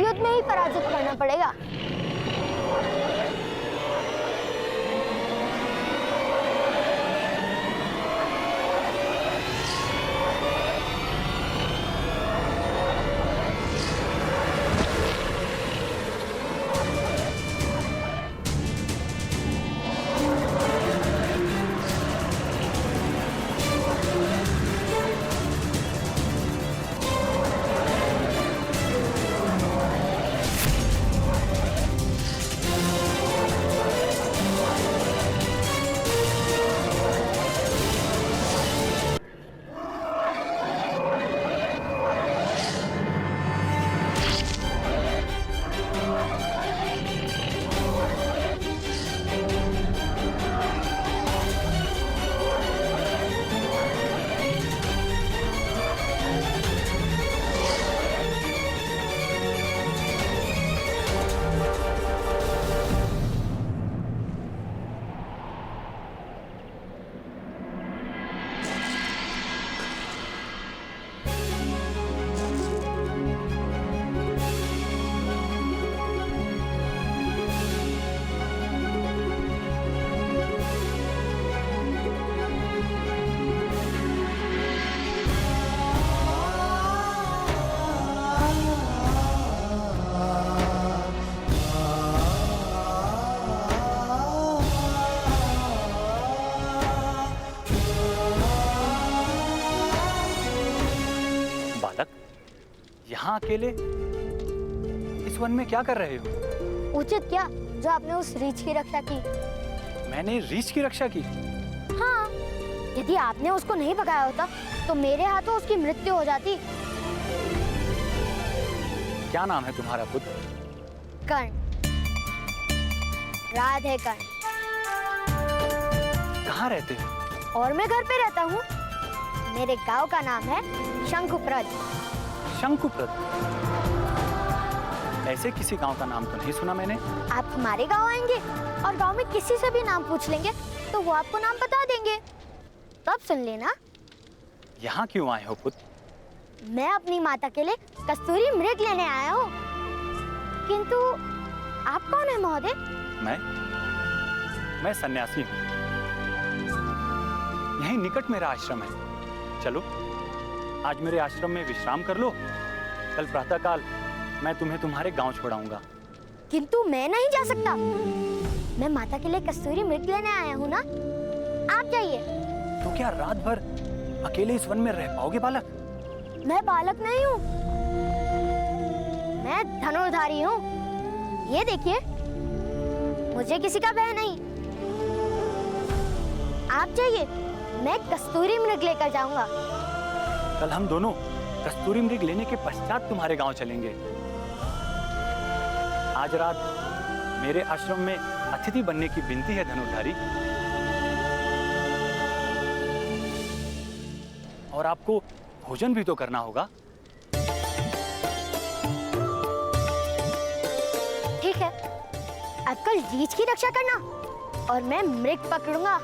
युद्ध में ही पराजित करना पड़ेगा। यहाँ अकेले इस वन में क्या कर रहे हो? उचित क्या जो आपने उस रीछ की रक्षा की। मैंने रीछ की रक्षा की? हाँ, यदि आपने उसको नहीं भगाया होता तो मेरे हाथों उसकी मृत्यु हो जाती। क्या नाम है तुम्हारा पुत्र? कर्ण, राधे कर्ण। कहाँ रहते हो? और मैं घर पे रहता हूँ। मेरे गांव का नाम है शंकुप्रद। शंकुप्रद? ऐसे किसी गांव का नाम तो नहीं सुना मैंने। आप हमारे गांव आएंगे और गांव में किसी से भी नाम पूछ लेंगे तो वो आपको नाम बता देंगे, तब सुन लेना। यहाँ क्यों आए हो पुत्र? मैं अपनी माता के लिए कस्तूरी मृग लेने आया हूँ। किंतु आप कौन है महोदय? मैं सन्यासी हूँ। यहीं निकट मेरा आश्रम है। चलो आज मेरे आश्रम में विश्राम कर लो, कल प्रातःकाल मैं तुम्हें तुम्हारे गांव छोड़ाऊंगा। किंतु मैं नहीं जा सकता। मैं माता के लिए कस्तूरी मृग लेने आया हूँ ना। आप जाइए। तो क्या रात भर अकेले इस वन में रह पाओगे बालक? मैं बालक नहीं हूँ, मैं धनुर्धारी हूँ। ये देखिए, मुझे किसी का भय नहीं। आप जाइए, मैं कस्तूरी मृग लेकर जाऊंगा। कल हम दोनों कस्तूरी मृग लेने के पश्चात तुम्हारे गांव चलेंगे। आज रात मेरे आश्रम में अतिथि बनने की विनती है धनुर्धारी। और आपको भोजन भी तो करना होगा। ठीक है, अब कल रीछ की रक्षा करना और मैं मृग पकड़ूंगा।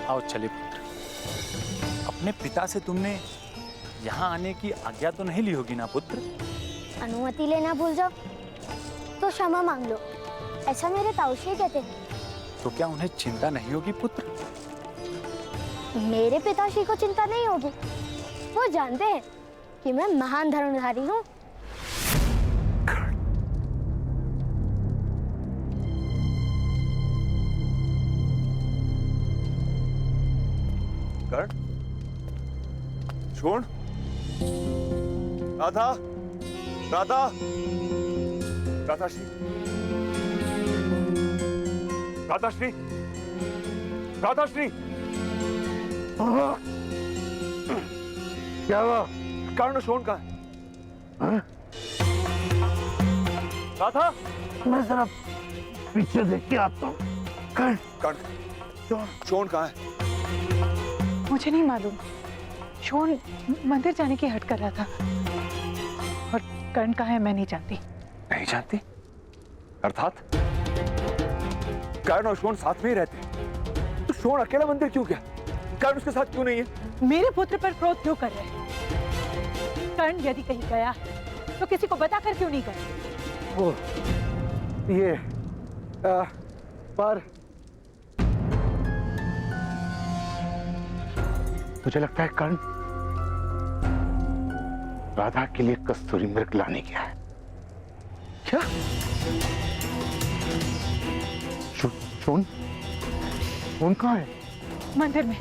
आओ चले पुत्र। अपने पिता से तुमने यहाँ आने की आज्ञा तो नहीं ली होगी ना पुत्र? अनुमति लेना भूल जाओ तो क्षमा मांग लो, ऐसा मेरे ताऊश्री कहते हैं। तो क्या उन्हें चिंता नहीं होगी पुत्र? मेरे पिताश्री को चिंता नहीं होगी। वो जानते हैं कि मैं महान धनुर्धारी हूँ। कर्ण, छोड़। राधा, राधा, राधाश्री, राधाश्री, राधाश्री। क्या हुआ? कर्ण शोण कहाँ है? राधा, मैं जरा पीछे देख के आता हूँ। कर्ण, कर्ण, शोण कहाँ है? मुझे नहीं मालूम। शोण मंदिर जाने की हट कर रहा था और कर्ण कहाँ है मैं नहीं जानती। नहीं जानती? अर्थात कर्ण और शोण साथ में ही रहते, तो शोण अकेला मंदिर क्यों गया? कर्ण उसके साथ क्यों नहीं है? मेरे पुत्र पर क्रोध क्यों कर रहे हैं? कर्ण यदि कहीं गया है तो किसी को बताकर क्यों नहीं गया? वो ये पर मुझे लगता है कर्ण राधा के लिए कस्तूरी मृग लाने गया है। क्या? शोन कहाँ है? मंदिर में।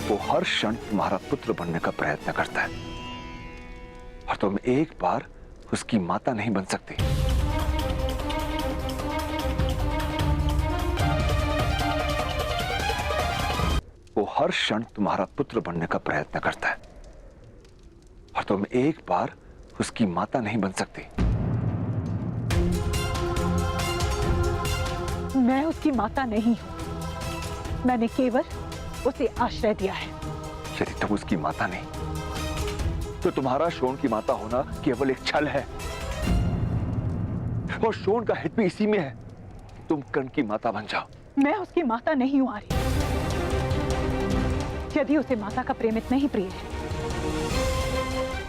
वो हर क्षण तुम्हारा पुत्र बनने का प्रयत्न करता है और तुम एक बार उसकी माता नहीं बन सकती। वो हर क्षण तुम्हारा पुत्र बनने का प्रयत्न करता है और तुम एक बार उसकी माता नहीं बन सकती। मैं उसकी माता नहीं हूं। मैंने केवल उसे आश्रय दिया है। यदि तुम उसकी माता नहीं तो तुम्हारा शोन की माता होना केवल एक छल है और शोन का हित भी इसी में है कि तुम कर्ण की माता बन जाओ। मैं उसकी माता नहीं हूं आर्य। यदि उसे माता का प्रेम इतना ही प्रिय है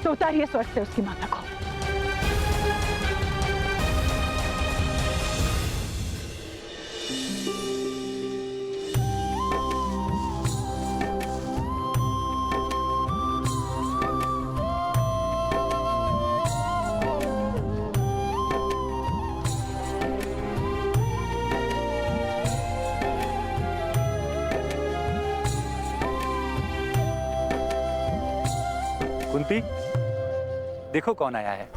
तो उतारिए स्वर्ग से उसकी माता को। कुंती, देखो कौन आया है।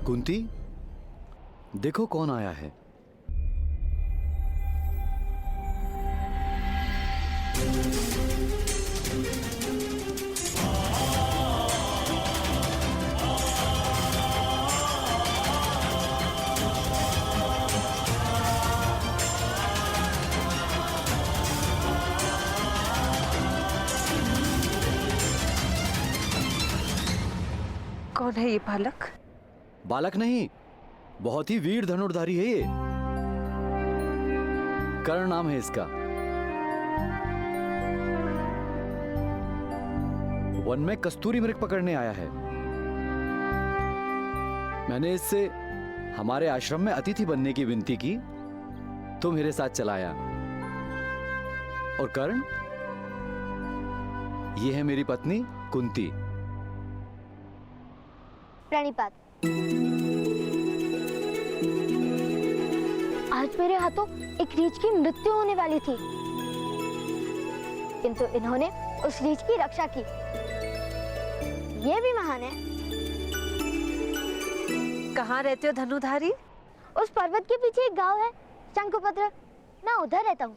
कुंती, देखो कौन आया है। कौन है ये बालक? बालक नहीं, बहुत ही वीर धनुर्धारी है ये। कर्ण नाम है इसका। वन में कस्तूरी मृग पकड़ने आया है। मैंने इससे हमारे आश्रम में अतिथि बनने की विनती की तो मेरे साथ चला आया। और कर्ण, ये है मेरी पत्नी कुंती। प्रणिपात। आज मेरे हाथों एक रीछ की मृत्यु होने वाली थी, किंतु इन्होंने उस रीछ की रक्षा की। ये भी महान है। कहाँ रहते हो धनुधारी? उस पर्वत के पीछे एक गांव है, शंखपत्र। मैं उधर रहता हूँ।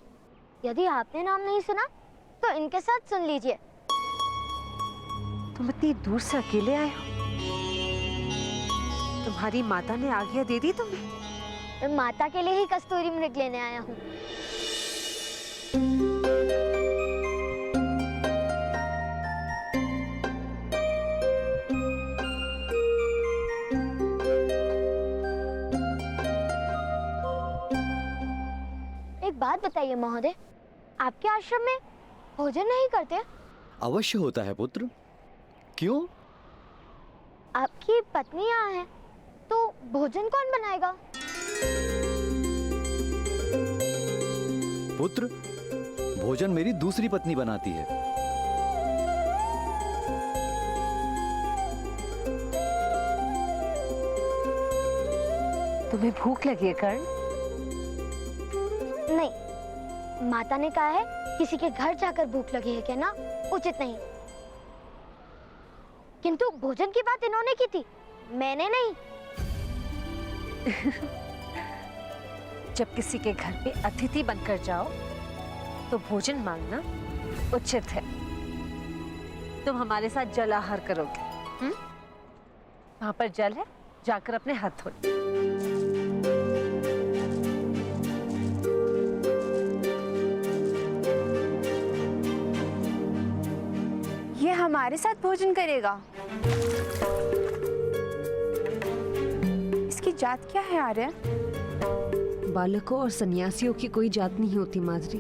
यदि आपने नाम नहीं सुना तो इनके साथ सुन लीजिए। तुम इतनी दूर से अकेले आए हो? तुम्हारी माता ने आज्ञा दे दी तुम्हें? मैं माता के लिए ही कस्तूरी मृग लेने आया हूँ। एक बात बताइए महोदय, आपके आश्रम में भोजन नहीं करते? अवश्य होता है पुत्र। क्यों? आपकी पत्नी यहाँ है तो भोजन कौन बनाएगा? पुत्र, भोजन मेरी दूसरी पत्नी बनाती है। तुम्हें भूख लगी है कर्ण? नहीं, माता ने कहा है किसी के घर जाकर भूख लगी है कहना उचित नहीं। किंतु भोजन की बात इन्होंने की थी, मैंने नहीं। जब किसी के घर पे अतिथि बनकर जाओ तो भोजन मांगना उचित है। तुम हमारे साथ जल आहार करोगे। वहां पर जल है, जाकर अपने हाथ धो। ये हमारे साथ भोजन करेगा? इसकी जात क्या है आर्य? बालकों और सन्यासियों की कोई जात नहीं होती माधुरी।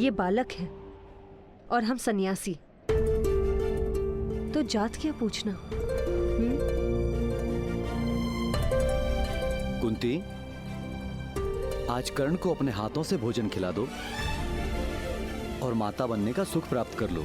ये बालक है और हम सन्यासी, तो जात क्या पूछना? कुंती, आज कर्ण को अपने हाथों से भोजन खिला दो और माता बनने का सुख प्राप्त कर लो।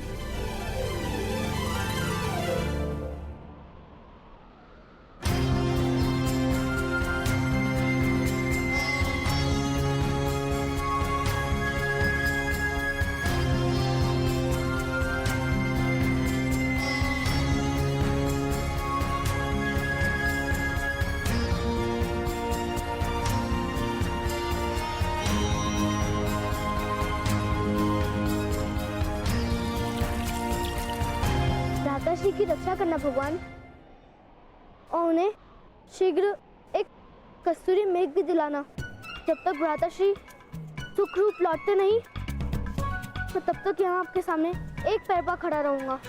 भ्राताश्री की रक्षा करना भगवान, और उन्हें शीघ्र एक कस्तूरी मेघ भी दिलाना। जब तक भ्राताश्री सुखरूप लौटते नहीं, मैं तब तक यहाँ आपके सामने एक पैर पर खड़ा रहूंगा।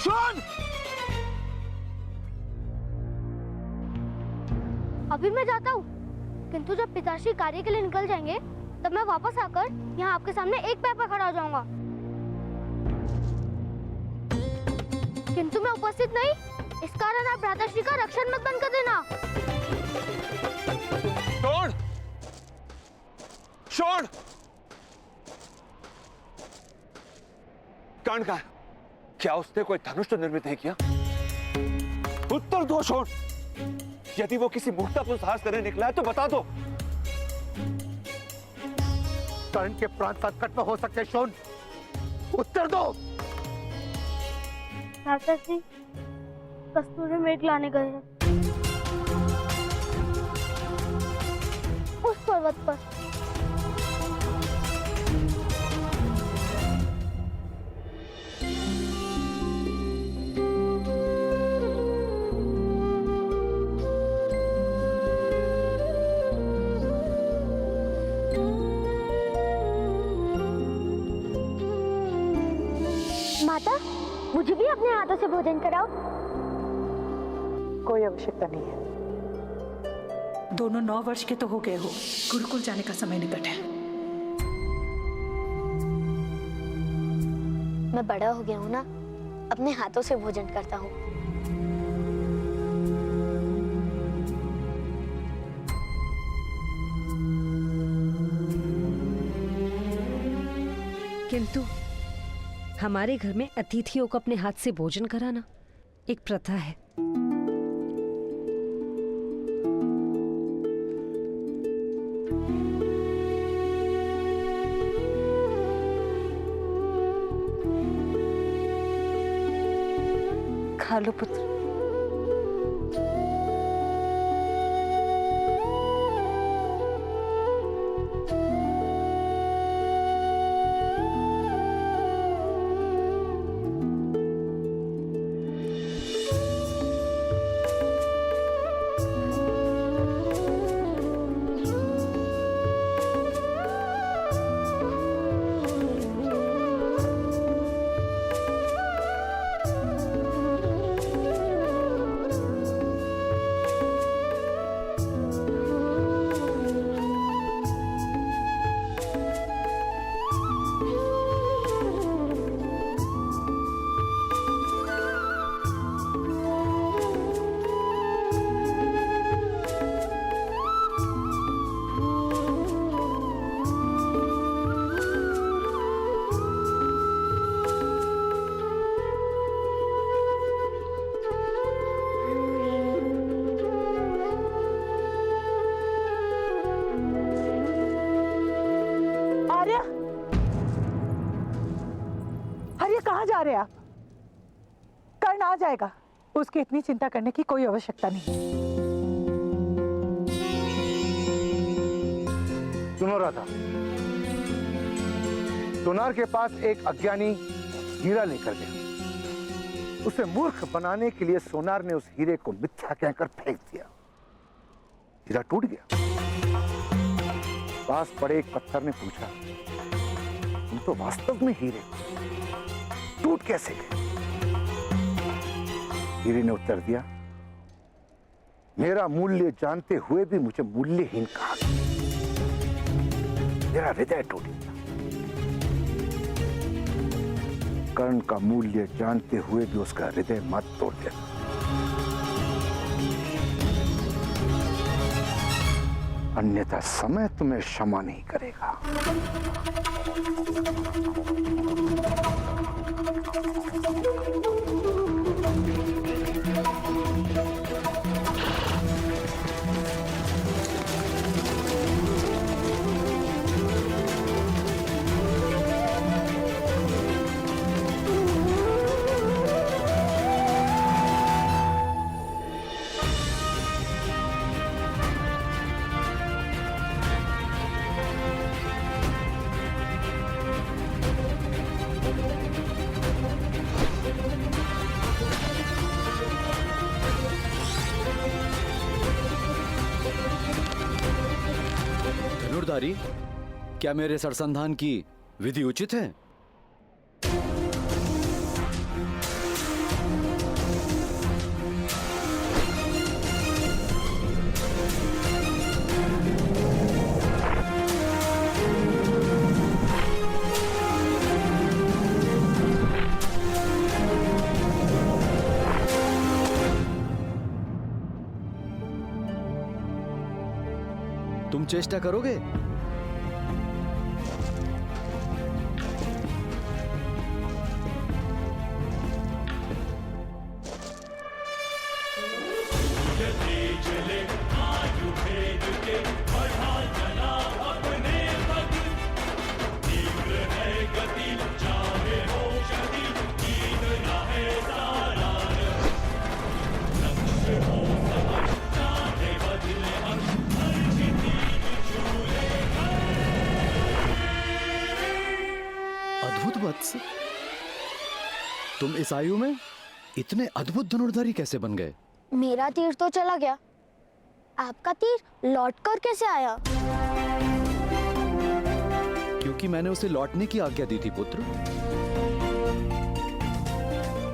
सुन! अभी मैं जाता हूँ, किंतु जब पिताश्री कार्य के लिए निकल जाएंगे तब मैं वापस आकर यहाँ आपके सामने एक पैर पर खड़ा हो जाऊंगा। किंतु मैं उपस्थित नहीं, इस कारण आप भ्राताश्री का रक्षण मत बंद कर देना। छोड़! छोड़! कर्ण का क्या उसने कोई धनुष तो निर्मित नहीं किया? उत्तर दो छोड़! यदि वो किसी मूर्खता पर साहस करने निकला है तो बता दो। कर्ण के प्राण संकट में हो सकते शोन, उत्तर दो। भ्राताश्री कस्तूरी मेघ लाने गए हैं उस पर्वत पर। माता, मुझे भी अपने हाथों से भोजन कराओ। कोई आवश्यकता नहीं है। दोनों 9 वर्ष के तो हो गए हो, गुरुकुल जाने का समय निकट है। मैं बड़ा हो गया हूँ ना, अपने हाथों से भोजन करता हूँ। किंतु हमारे घर में अतिथियों को अपने हाथ से भोजन कराना एक प्रथा है। खा लो पुत्र। रहे आप? कर्ण आ जाएगा, उसकी इतनी चिंता करने की कोई आवश्यकता नहीं। सुनो राधा, सोनार के पास एक अज्ञानी हीरा लेकर गया। उसे मूर्ख बनाने के लिए सोनार ने उस हीरे को मिथ्या कहकर फेंक दिया। हीरा टूट गया। पास पड़े एक पत्थर ने पूछा, तुम तो वास्तव में हीरे हो, टूट कैसे गए? हीरे ने उत्तर दिया, मेरा मूल्य जानते हुए भी मुझे मूल्यहीन कहा गया। मेरा हृदय टूट गया। कर्ण का मूल्य जानते हुए भी उसका हृदय मत तोड़ देना। अन्यथा समय तुम्हें क्षमा नहीं करेगा। धनुर्धारी, क्या मेरे सरसंधान की विधि उचित है? तुम चेष्टा करोगे? अद्भुत वत्स, तुम इस आयु में इतने अद्भुत धनुर्धारी कैसे बन गए? मेरा तीर तो चला गया, आपका तीर लौट कर कैसे आया? क्योंकि मैंने उसे लौटने की आज्ञा दी थी पुत्र।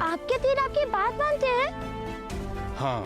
आपके तीर आपकी बात मानते हैं? हाँ।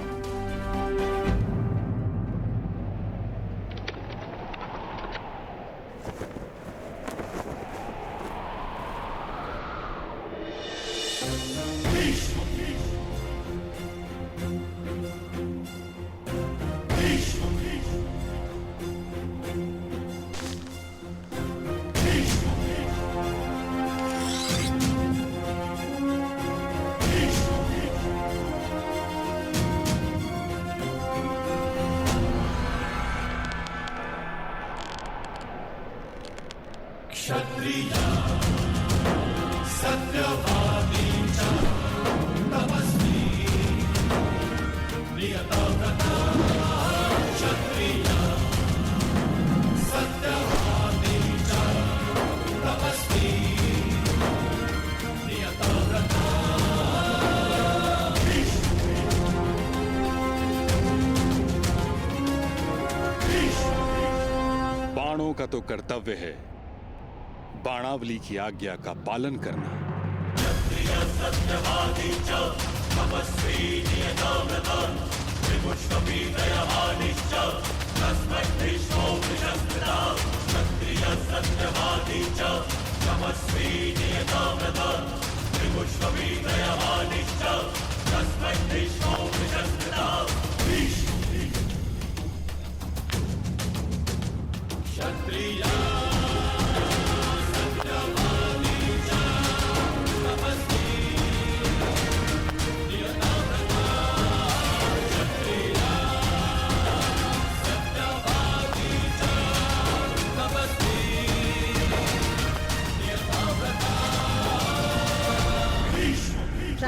बाणों का तो कर्तव्य है बाणावली की आज्ञा का पालन करना।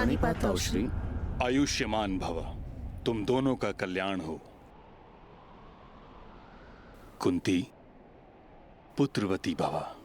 पाणिपात श्री आयुष्यमान भव, तुम दोनों का कल्याण हो। कुंती पुत्रवती भवा।